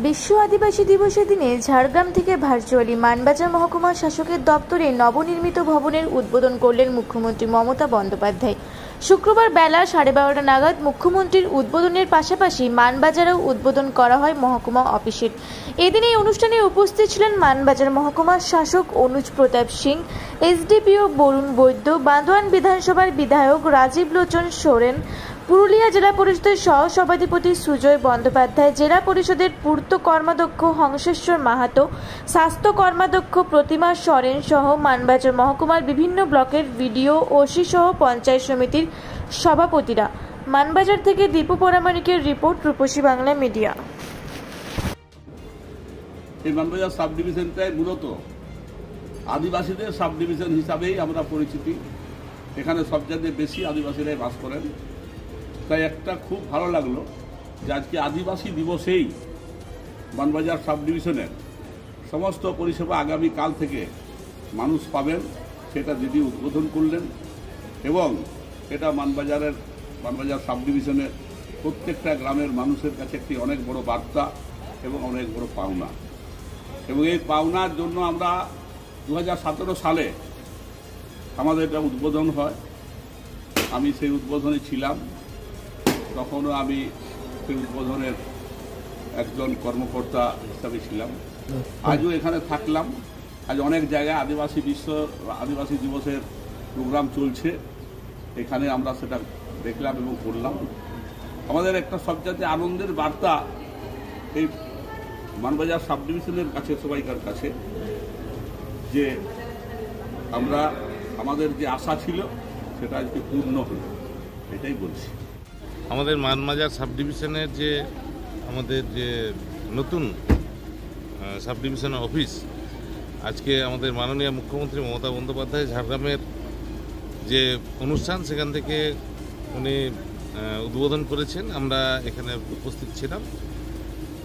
বিশ্ব আদিবাসী দিবসের দিনে ঝাড়গ্রাম থেকে ভার্চুয়ালি মানবাজার মহকুমা শাসকের দপ্তরে নবনির্মিত ভবনের উদ্বোধন করলেন মুখ্যমন্ত্রী মমতা বন্দ্যোপাধ্যায়। শুক্রবার বেলা 12:30 নাগাদ মুখ্যমন্ত্রীর উদ্বোধনের পাশাপাশি মানবাজারেও উদ্বোধন করা হয় মহকুমা অফিসের। এদিন এই অনুষ্ঠানে উপস্থিত ছিলেন মানবাজার মহকুমার শাসক অনুজ প্রতাপ সিং, এসডিপিও বরুণ বৈদ্য, বান্দোয়ান বিধানসভার বিধায়ক রাজীব লোচন সোরেন, পুরুলিয়া জেলা পরিষদের সহ সভাধিপতি সুজয় বন্দ্যোপাধ্যায়, জেলা পরিষদের পূর্ত কর্মাধ্যক্ষ হংসেশ্বর মাহাতো, স্বাস্থ্য কর্মাধ্যক্ষ প্রতিমা সরেন সহ মানবাজার মহকুমার বিভিন্ন ব্লকের ভিডিও ওসি সহ পঞ্চায়েত সমিতির সভাপতিরা। মানবাজার থেকে দীপু পরামানিকের রিপোর্ট, রূপসী বাংলা মিডিয়া। এই মানবাজার সাব ডিভিশনটাই মূলত আদিবাসীদের সাব ডিভিশন হিসাবেই আমরা পরিচিতি। এখানে সবচেয়ে বেশি আদিবাসীরাই বাস করেন। তাই একটা খুব ভালো লাগলো যে আজকে আদিবাসী দিবসেই মানবাজার সাব ডিভিশনের সমস্ত পরিষেবা আগামীকাল থেকে মানুষ পাবেন, সেটা দিদি উদ্বোধন করলেন। এবং এটা মানবাজার সাব ডিভিশনের প্রত্যেকটা গ্রামের মানুষের কাছে একটি অনেক বড় বার্তা এবং অনেক বড় পাওনা। এবং এই পাওনার জন্য আমরা 2017 সালে আমাদের এটা উদ্বোধন হয়। আমি সেই উদ্বোধনে ছিলাম, তখনও আমি সেই উদ্বোধনের একজন কর্মকর্তা হিসাবে ছিলাম। আজও এখানে থাকলাম। আজ অনেক জায়গায় আদিবাসী দিবসের প্রোগ্রাম চলছে, এখানে আমরা সেটা দেখলাম এবং করলাম। আমাদের একটা সবচেয়ে আনন্দের বার্তা এই মানবাজার সাব ডিভিশনের কাছে, সবাইকার কাছে, যে আমরা আমাদের যে আশা ছিল সেটা আজকে পূর্ণ হলো, এটাই বলছি। আমাদের মানবাজার সাব ডিভিশনের যে আমাদের যে নতুন সাব ডিভিশনের অফিস, আজকে আমাদের মাননীয় মুখ্যমন্ত্রী মমতা বন্দ্যোপাধ্যায় ঝাড়গ্রামের যে অনুষ্ঠান সেখান থেকে উনি উদ্বোধন করেছেন। আমরা এখানে উপস্থিত ছিলাম।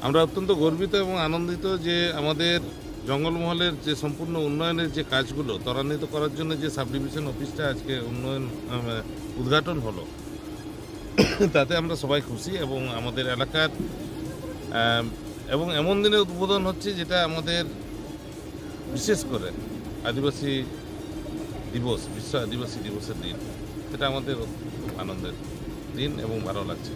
আমরা অত্যন্ত গর্বিত এবং আনন্দিত যে আমাদের জঙ্গলমহলের যে সম্পূর্ণ উন্নয়নের যে কাজগুলো ত্বরান্বিত করার জন্য যে সাব ডিভিশন অফিসটা আজকে উদ্ঘাটন হলো, তাতে আমরা সবাই খুশি। এবং আমাদের এলাকার এবং এমন দিনে উদ্বোধন হচ্ছে যেটা আমাদের বিশেষ করে আদিবাসী দিবস, বিশ্ব আদিবাসী দিবসের দিন, সেটা আমাদের আনন্দের দিন এবং ভালো লাগছে।